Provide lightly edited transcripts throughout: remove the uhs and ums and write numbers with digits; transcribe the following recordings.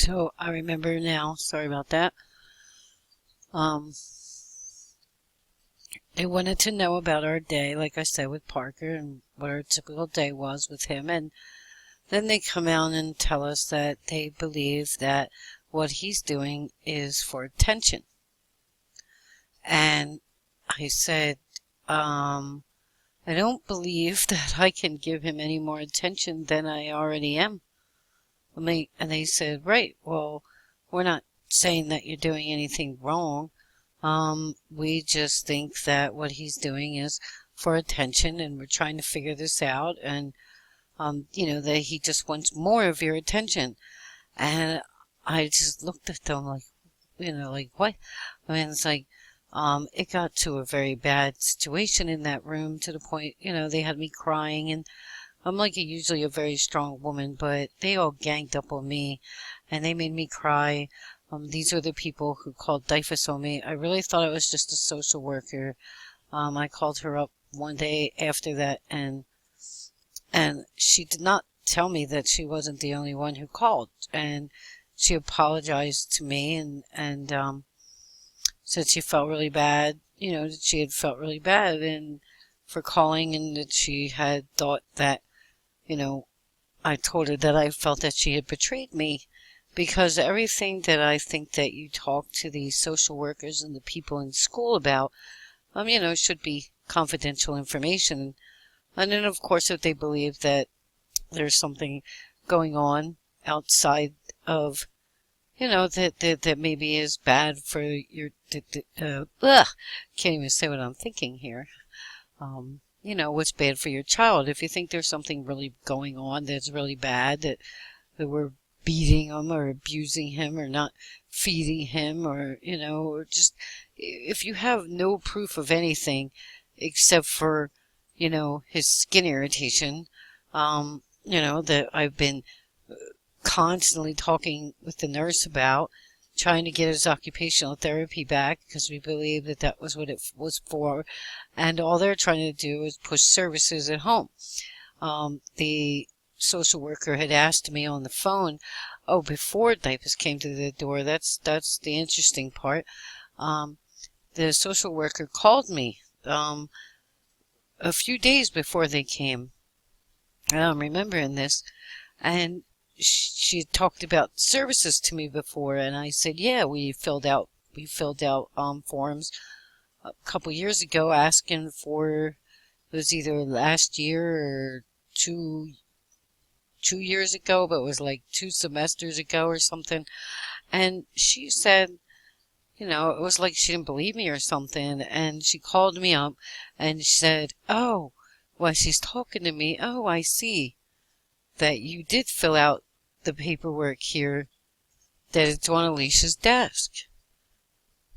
So I remember now, sorry about that. Um, they wanted to know about our day, like I said, with Parker and what our typical day was with him. And then they come out and tell us that they believe that what he's doing is for attention. And I said, I don't believe that I can give him any more attention than I already am. And they said, right, well, we're not saying that you're doing anything wrong. We just think that what he's doing is for attention, and we're trying to figure this out, and that he just wants more of your attention. And I just looked at them like, like what? I mean, it's like, it got to a very bad situation in that room, to the point, they had me crying, and I'm like usually a very strong woman, but they all ganged up on me and they made me cry. These are the people who called DYFS on me. I really thought it was just a social worker. I called her up one day after that, and she did not tell me that she wasn't the only one who called, and she apologized to me and said she felt really bad, that she had felt really bad and for calling, and that she had thought that, I told her that I felt that she had betrayed me, because everything that I think that you talk to the social workers and the people in school about, should be confidential information. And then, of course, if they believe that there's something going on outside of, that maybe is bad for your, can't even say what I'm thinking here. What's bad for your child. If you think there's something really going on that's really bad, that we're beating him or abusing him or not feeding him, or, or just, if you have no proof of anything except for, his skin irritation, that I've been constantly talking with the nurse about, trying to get his occupational therapy back, because we believe that that was what it was for, and all they're trying to do is push services at home. The social worker had asked me on the phone, before DYFS came to the door. That's the interesting part. The social worker called me a few days before they came. I'm remembering this, and she had talked about services to me before, and I said, yeah, we filled out forms a couple years ago asking for, it was either last year or two years ago, but it was like 2 semesters ago or something. And she said, it was like she didn't believe me or something, and she called me up and she said, oh, while she's talking to me, oh, I see that you did fill out the paperwork here, that it's on Alicia's desk.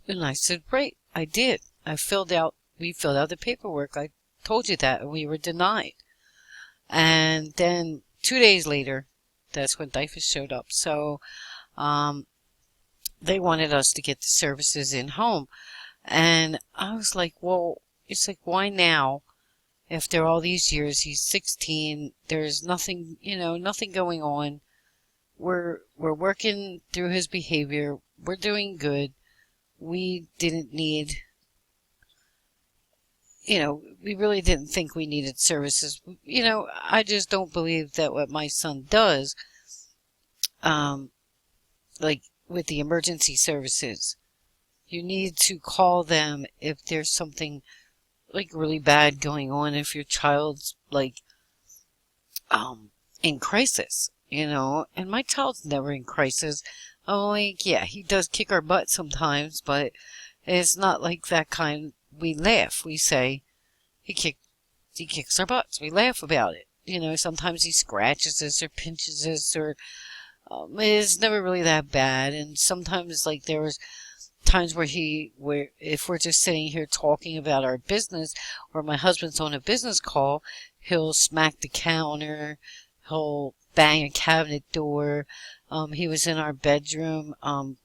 And I said, right, I did. We filled out the paperwork. I told you that, and we were denied. And then 2 days later, that's when DYFS showed up. So they wanted us to get the services in home. And I was like, well, it's like, why now? After all these years, he's 16. There's nothing, nothing going on. We're working through his behavior. We're doing good. We didn't need, we really didn't think we needed services. I just don't believe that what my son does, like with the emergency services, you need to call them if there's something like really bad going on, if your child's like in crisis, and my child's never in crisis. Yeah, he does kick our butt sometimes, but it's not like that kind. We laugh, we say he kicks our butts, we laugh about it. Sometimes he scratches us or pinches us, or it's never really that bad. And sometimes, like, there was times where if we're just sitting here talking about our business, or my husband's on a business call, he'll smack the counter, he'll bang a cabinet door. He was in our bedroom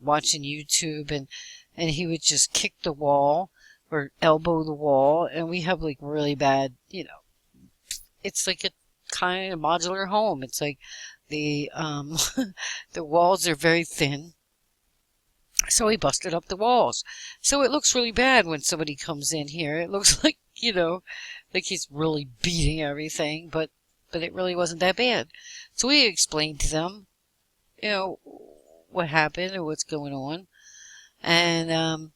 watching YouTube, and he would just kick the wall or elbow the wall, and we have like really bad, it's like a kind of modular home. It's like the the walls are very thin. So he busted up the walls. So it looks really bad when somebody comes in here. It looks like, like he's really beating everything, but it really wasn't that bad. So we explained to them, what happened and what's going on. And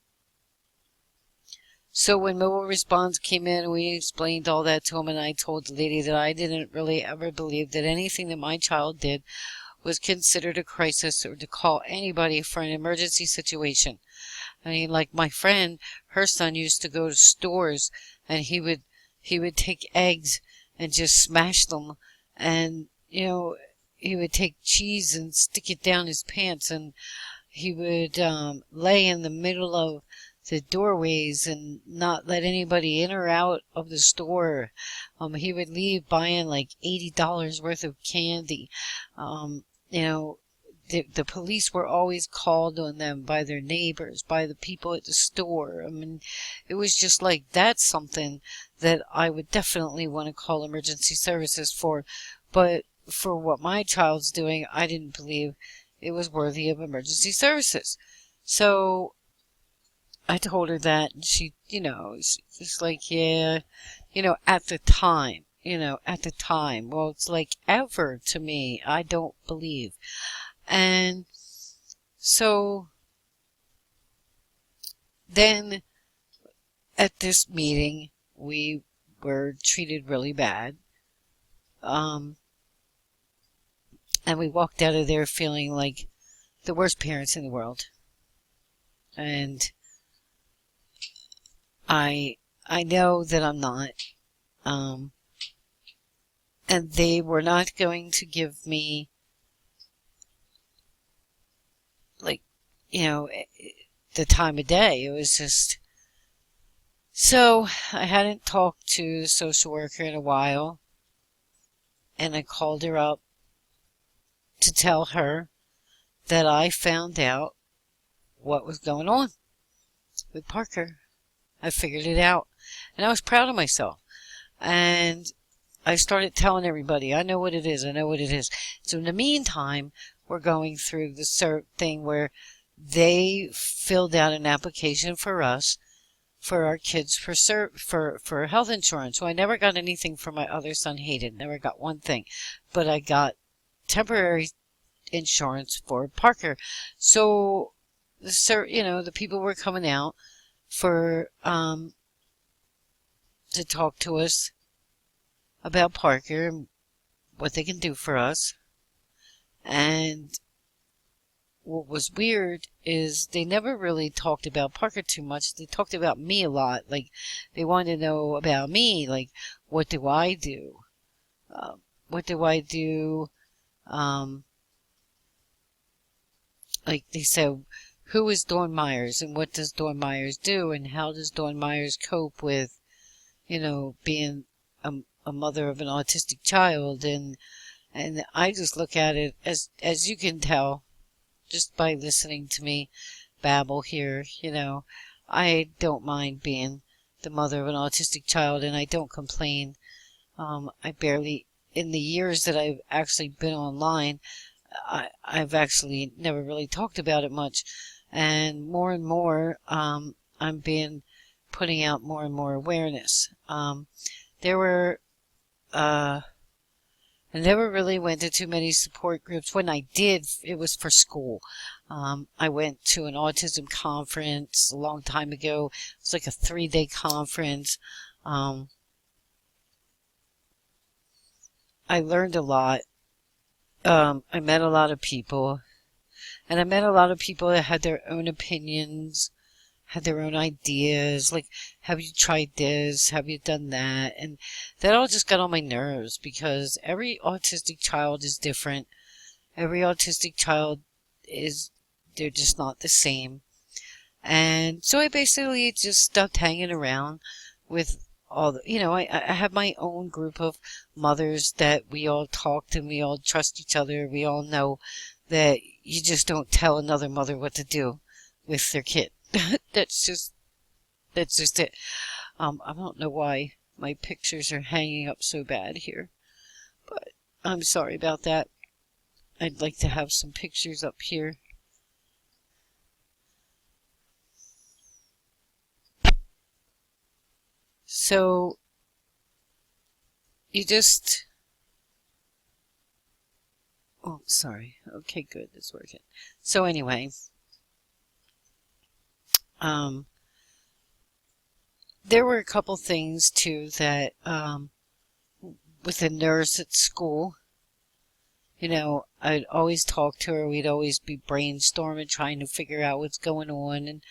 so when mobile response came in, we explained all that to him, and I told the lady that I didn't really ever believe that anything that my child did was considered a crisis or to call anybody for an emergency situation. I mean, like my friend, her son used to go to stores and he would take eggs and just smash them, and he would take cheese and stick it down his pants, and he would lay in the middle of the doorways and not let anybody in or out of the store. He would leave buying like $80 worth of candy. The police were always called on them by their neighbors, by the people at the store. I mean, it was just like, that's something that I would definitely want to call emergency services for. But for what my child's doing, I didn't believe it was worthy of emergency services. So I told her that, and she, she's like, yeah, at the time. Well, it's like ever to me. I don't believe. And so then at this meeting, we were treated really bad. And we walked out of there feeling like the worst parents in the world. And I know that I'm not. And they were not going to give me, the time of day. It was just... So I hadn't talked to the social worker in a while, and I called her up to tell her that I found out what was going on with Parker. I figured it out, and I was proud of myself. And I started telling everybody, I know what it is. So in the meantime, we're going through the thing where they filled out an application for us, for our kids, for health insurance. So I never got anything for my other son, Hayden. Never got one thing. But I got temporary insurance for Parker. So the people were coming out to talk to us about Parker and what they can do for us. And what was weird is they never really talked about Parker too much. They talked about me a lot. Like, they wanted to know about me. Like, what do I do? Like they said, who is Dawn Meyers and what does Dawn Meyers do, and how does Dawn Meyers cope with, being a mother of an autistic child? And I just look at it as you can tell just by listening to me babble here, I don't mind being the mother of an autistic child, and I don't complain. I barely, in the years that I've actually been online, I've actually never really talked about it much, and more, I'm putting out more and more awareness. I never really went to too many support groups. When I did, it was for school. I went to an autism conference a long time ago. It was like a 3-day conference. I learned a lot. I met a lot of people. And I met a lot of people that had their own opinions, had their own ideas, like, have you tried this? Have you done that? And that all just got on my nerves, because every autistic child is different. Every autistic child they're just not the same. And so I basically just stopped hanging around with all the, I have my own group of mothers that we all talk and we all trust each other. We all know that you just don't tell another mother what to do with their kid. That's just it. I don't know why my pictures are hanging up so bad here, But I'm sorry about that. I'd like to have some pictures up here. So you just... Oh, sorry. Okay, good. It's working. So anyway, there were a couple things too that with the nurse at school, I'd always talk to her. We'd always be brainstorming, trying to figure out what's going on and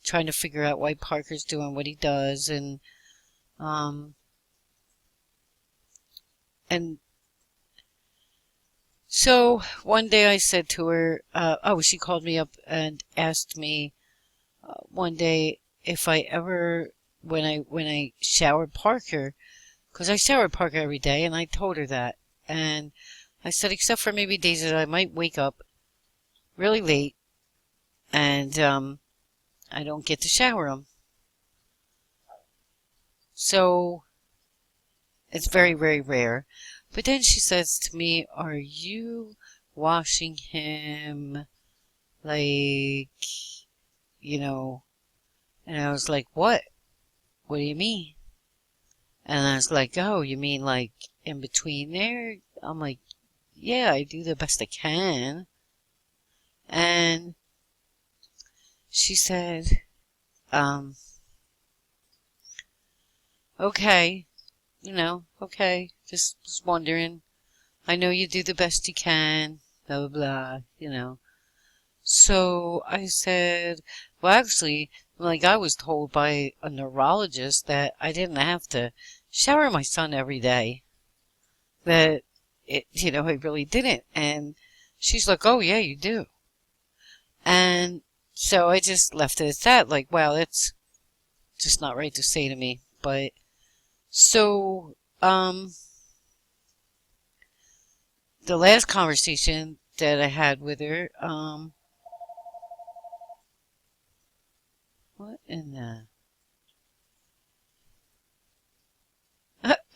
trying to figure out why Parker's doing what he does. And so one day I said to her, she called me up and asked me one day if I ever, when I showered Parker, because I showered Parker every day, and I told her that. And I said, except for maybe days that I might wake up really late and I don't get to shower him. So it's very, very rare. But then she says to me, are you washing him like, and I was like, what? What do you mean? And I was like, oh, you mean like in between there? I'm like, yeah, I do the best I can. And she said, okay, okay, just wondering. I know you do the best you can, blah, blah, blah, So I said, well, actually, like I was told by a neurologist that I didn't have to shower my son every day. That I really didn't. And she's like, oh, yeah, you do. And so I just left it at that. Like, wow, that's just not right to say to me. But so, the last conversation that I had with her, what in the...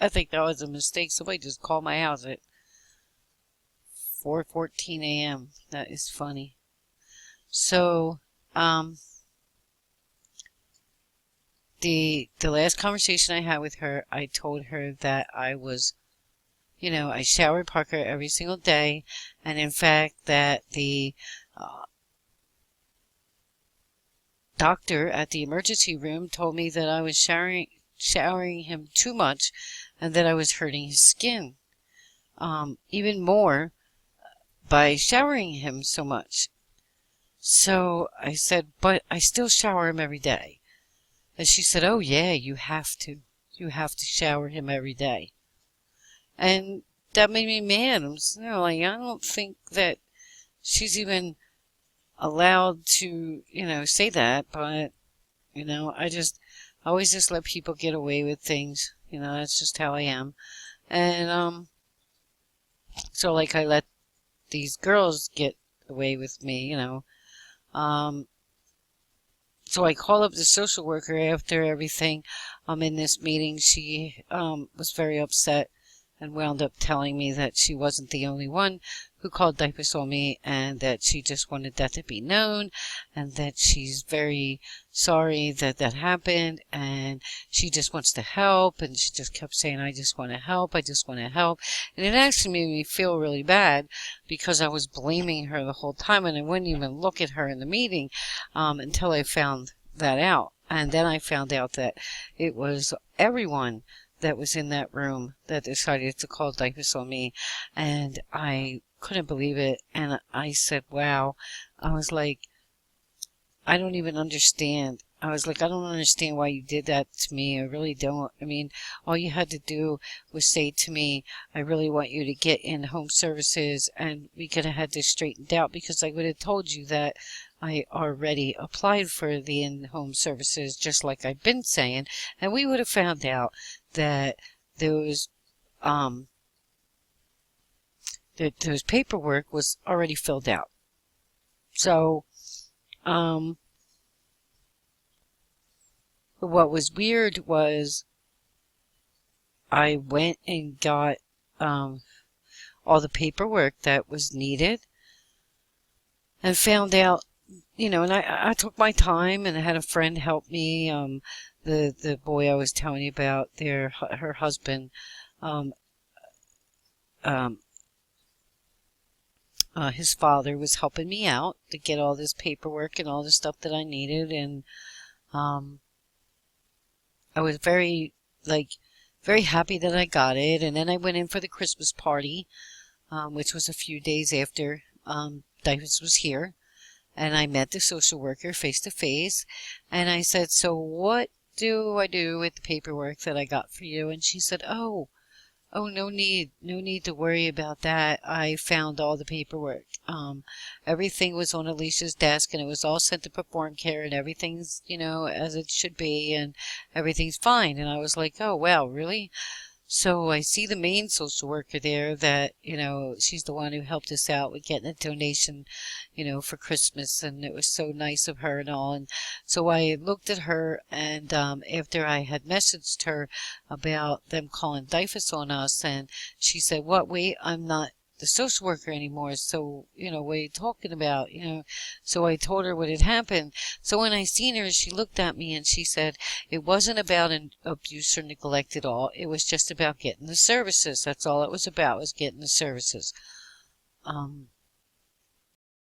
I think that was a mistake. Somebody just called my house at 4:14 a.m. That is funny. So, the last conversation I had with her, I told her that I was, I showered Parker every single day, and in fact that the doctor at the emergency room told me that I was showering him too much and that I was hurting his skin even more by showering him so much. So I said, but I still shower him every day. And she said, oh yeah, you have to. You have to shower him every day. And that made me mad. I don't think that she's even allowed to, say that, but, I always just let people get away with things. That's just how I am. And, so like I let these girls get away with me, So I call up the social worker after everything. In this meeting, she was very upset and wound up telling me that she wasn't the only one who called diapers on me, and that she just wanted that to be known, and that she's very sorry that that happened, and she just wants to help, and she just kept saying, I just want to help, I just want to help. And it actually made me feel really bad because I was blaming her the whole time, and I wouldn't even look at her in the meeting until I found that out. And then I found out that it was everyone that was in that room that decided to call diapers on me, and I couldn't believe it. And I said, wow. I was like, I don't even understand. I was like, I don't understand why you did that to me. I really don't. I mean, all you had to do was say to me, I really want you to get in home services, and we could have had this straightened out, because I would have told you that I already applied for the in-home services, just like I've been saying, and we would have found out that those those paperwork was already filled out. So, what was weird was I went and got all the paperwork that was needed, and found out, and I took my time, and I had a friend help me. The boy I was telling you about, her husband, um, um, his father was helping me out to get all this paperwork and all the stuff that I needed, and um, I was very happy that I got it. And then I went in for the Christmas party, which was a few days after Davis was here. And I met the social worker face to face. And I said, "So what do I do with the paperwork that I got for you?" And she said, "Oh, no need to worry about that. I found all the paperwork. Everything was on Alicia's desk, and it was all sent to Perform Care, and everything's, as it should be, and everything's fine." And I was like, "Oh, wow, really?" So I see the main social worker there that, she's the one who helped us out with getting a donation, for Christmas. And it was so nice of her and all. And so I looked at her, and after I had messaged her about them calling DIFUS on us, and she said, "What? Wait, I'm not the social worker anymore. So, what are you talking about?" So I told her what had happened. So when I seen her, she looked at me and she said, "It wasn't about an abuse or neglect at all. It was just about getting the services. That's all it was about, was getting the services."